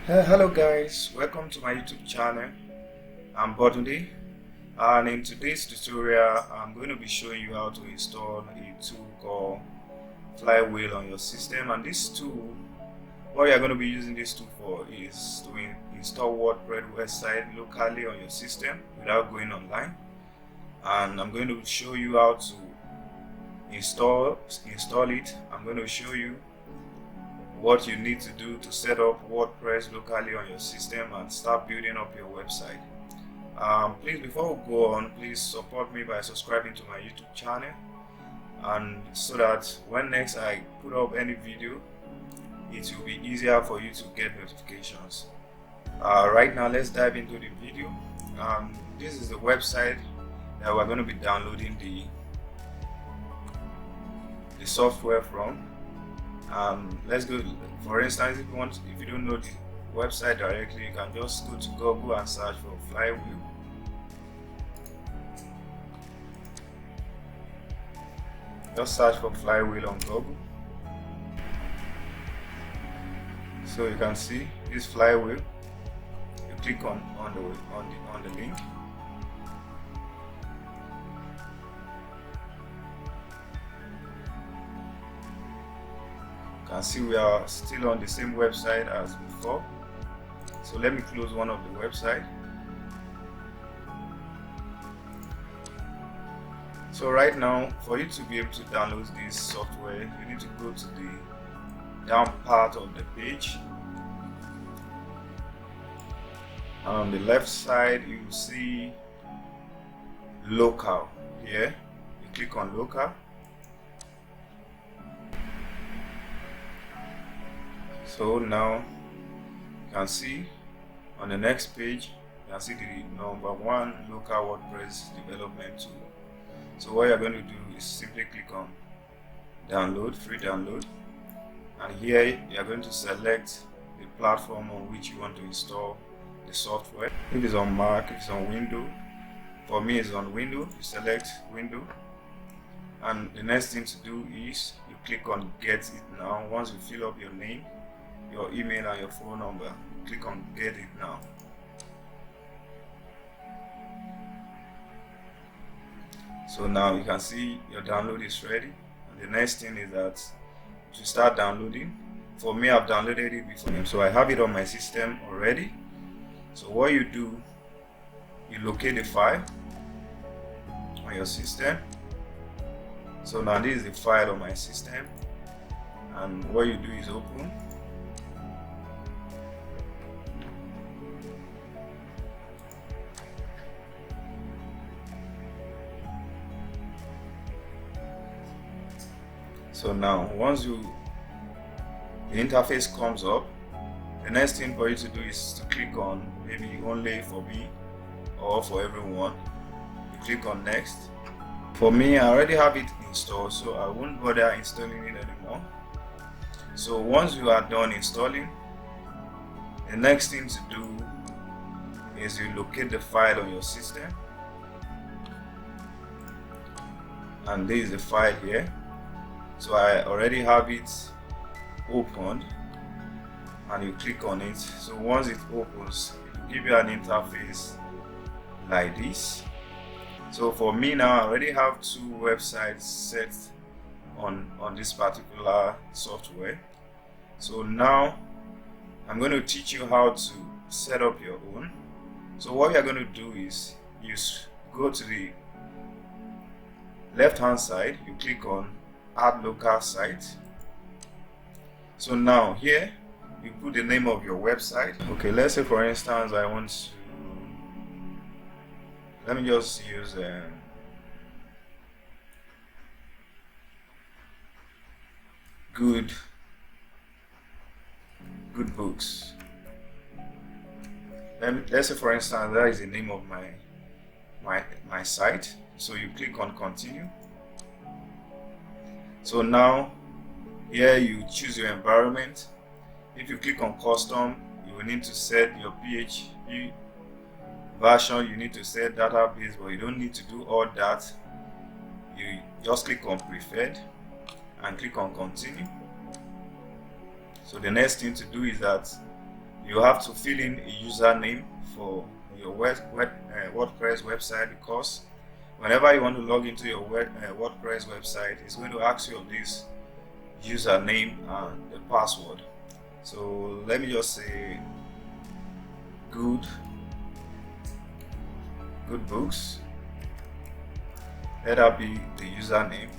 Hello guys, welcome to my YouTube channel. I'm Bodunde, and in today's tutorial I'm going to be showing you how to install a tool called Flywheel on your system. And this tool, what you're going to be using this tool for is to install WordPress website locally on your system without going online. And I'm going to show you how to install it. I'm going to show you what you need to do to set up WordPress locally on your system and start building up your website. Please, before we go on, please support me by subscribing to my YouTube channel, and so that when next I put up any video, it will be easier for you to get notifications. Right now, let's dive into the video. This is the website that we're going to be downloading the software from. Let's go. For instance, if you don't know the website directly, you can just go to Google and search for Flywheel. Just search for Flywheel on Google. So you can see this Flywheel. You click on the link. You can see we are still on the same website as before. So let me close one of the website. So right now, for you to be able to download this software, you need to go to the down part of the page. On the left side, you will see local. Here, you click on local. So now you can see on the next page, you can see the number 1 local WordPress development tool. So what you're going to do is simply click on download, free download, and here you're going to select the platform on which you want to install the software. If it's on Mac, if it's on Windows, for me it's on Windows, you select Windows, and the next thing to do is you click on get it now. Once you fill up your name, your email and your phone number, click on get it now. So now you can see your download is ready, and the next thing is that to start downloading. For me, I've downloaded it before, so I have it on my system already. So what you do, you locate the file on your system. So now this is the file on my system, and what you do is open. So now once the interface comes up, the next thing for you to do is to click on maybe only for me or for everyone. You click on next. For me, I already have it installed, so I won't bother installing it anymore. So once you are done installing, the next thing to do is you locate the file on your system, and this is the file here. So I already have it opened, and you click on it. So once it opens, it will give you an interface like this. So for me now, I already have 2 websites set on this particular software. So now I'm going to teach you how to set up your own. So what you're going to do is you go to the left hand side, you click on add local site. So now here you put the name of your website. Okay, let's say for instance I want to, let me just use good books. Let's say for instance that is the name of my site. So you click on continue. So now here you choose your environment. If you click on custom, you will need to set your PHP version, you need to set database, but you don't need to do all that. You just click on preferred and click on continue. So the next thing to do is that you have to fill in a username for your WordPress website, because whenever you want to log into your WordPress website, it's going to ask you of this username and the password. So let me just say good books. Let that be the username,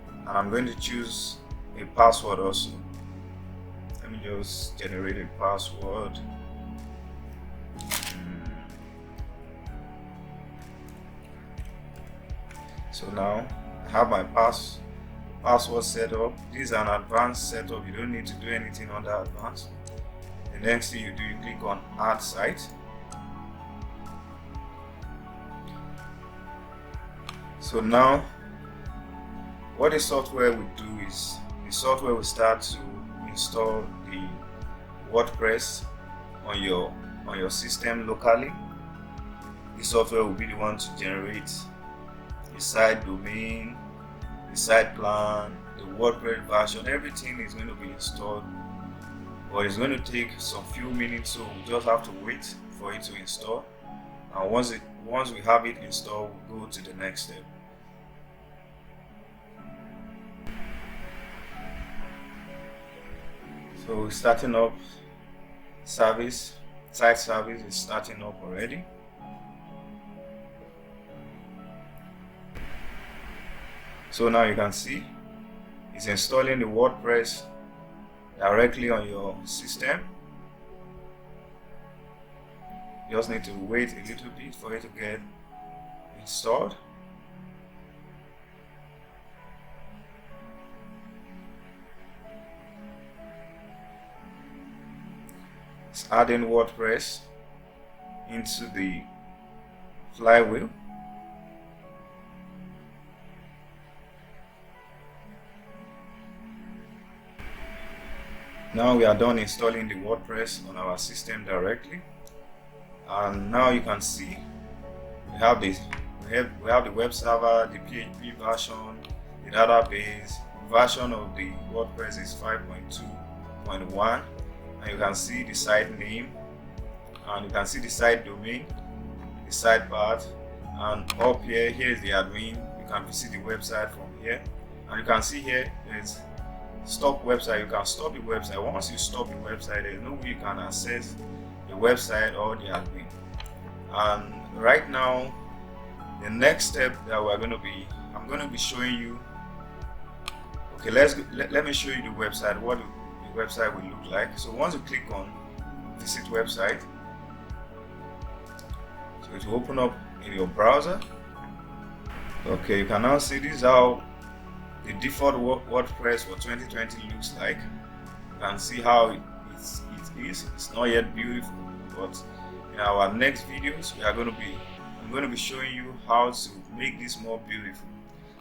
and I'm going to choose a password also. Let me just generate a password. So now I have my password set up. This is an advanced setup. You don't need to do anything under advanced. The next thing you do, you click on add site. So now what the software will do is the software will start to install the WordPress on your system locally. This software will be the one to generate the site domain, the site plan, the WordPress version. Everything is going to be installed, but it's going to take some few minutes, so we just have to wait for it to install. And once we have it installed, we'll go to the next step. So starting up site service is starting up already. So now you can see it's installing the WordPress directly on your system. You just need to wait a little bit for it to get installed. It's adding WordPress into the Flywheel. Now we are done installing the WordPress on our system directly, and now you can see we have the web server, the PHP version, the database version of the WordPress is 5.2.1, and you can see the site name, and you can see the site domain, the site path, and up here is the admin. You can visit the website from here, and you can see here there's stop website. You can stop the website. Once you stop the website, there's no way you can access the website or the admin. And right now, the next step that I'm going to be showing you. Okay, let me show you the website, what the website will look like. So once you click on visit website, so it will open up in your browser. Okay, you can now see this is how the default WordPress for 2020 looks like. You can see how it is. It's not yet beautiful, but in our next videos I'm going to be showing you how to make this more beautiful.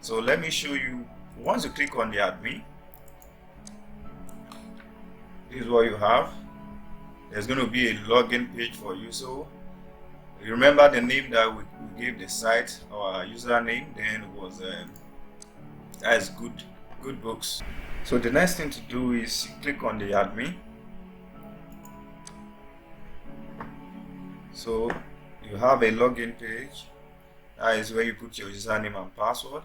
So let me show you. Once you click on the admin, this is what you have. There's going to be a login page for you. So you remember the name that we gave the site, our username then was as good books. So the next thing to do is click on the admin. So you have a login page. That is where you put your username and password.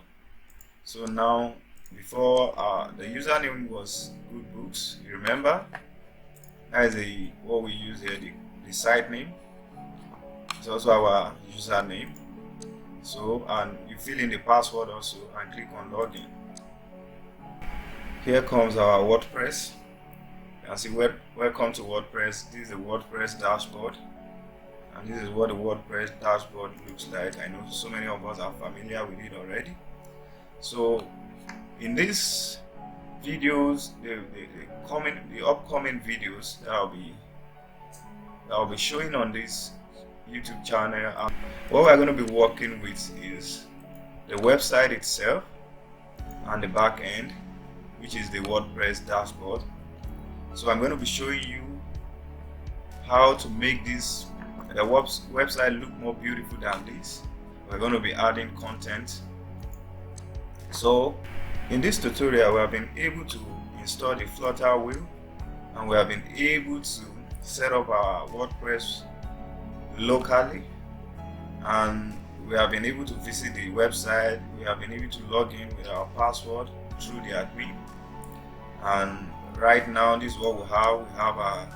So now, before the username was good books, you remember, that is what we use here, the site name. It's also our username. So, and you fill in the password also and click on login. Here comes our WordPress. You can see welcome to WordPress. This is the WordPress dashboard, and this is what the WordPress dashboard looks like. I know so many of us are familiar with it already. So in these videos, the upcoming videos that I'll be showing on this YouTube channel, what we're going to be working with is the website itself and the back end, which is the WordPress dashboard. So I'm going to be showing you how to make the website look more beautiful than this. We're going to be adding content. So in this tutorial, we have been able to install the Flywheel, and we have been able to set up our WordPress locally, and we have been able to visit the website. We have been able to log in with our password through the admin, and right now this is what we have. We have our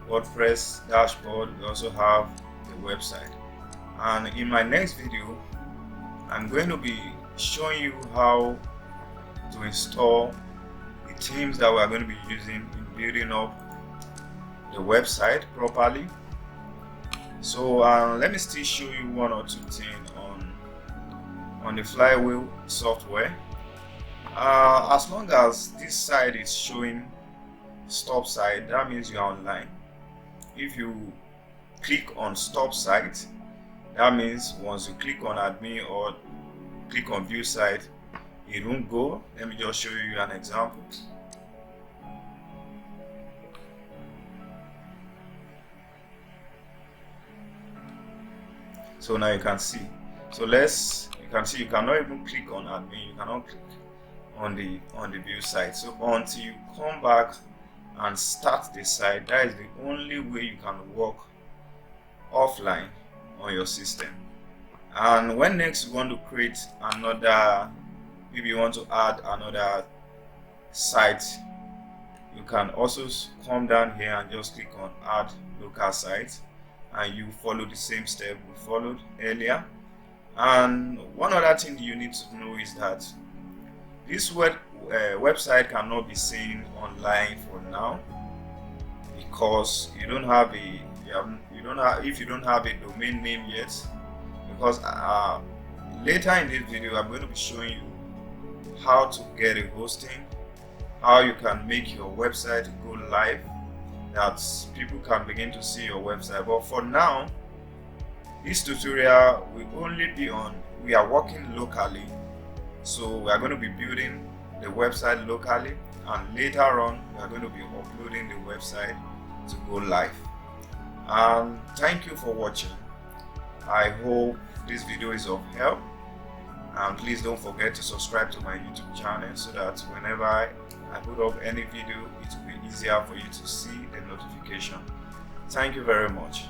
WordPress dashboard. We also have the website, and in my next video I'm going to be showing you how to install the themes that we are going to be using in building up the website properly. So let me still show you one or two things on the Flywheel software. As long as this side is showing stop site, that means you are online. If you click on stop site, that means once you click on admin or click on view site, it won't go. Let me just show you an example. So now you can see. So you can see you cannot even click on admin. You cannot click on the view site. So until you come back and start the site, that is the only way you can work offline on your system. And when next you want to create another, maybe you want to add another site, you can also come down here and just click on add local site, and you follow the same step we followed earlier. And one other thing you need to know is that this website cannot be seen online for now, because if you don't have a domain name yet. Because later in this video I'm going to be showing you how to get a hosting, how you can make your website go live, that people can begin to see your website. But for now, this tutorial will only be on, we are working locally, so we are going to be building the website locally, and later on we are going to be uploading the website to go live. Thank you for watching. I hope this video is of help, and please don't forget to subscribe to my YouTube channel so that whenever I put up any video, it will be easier for you to see the notification. Thank you very much.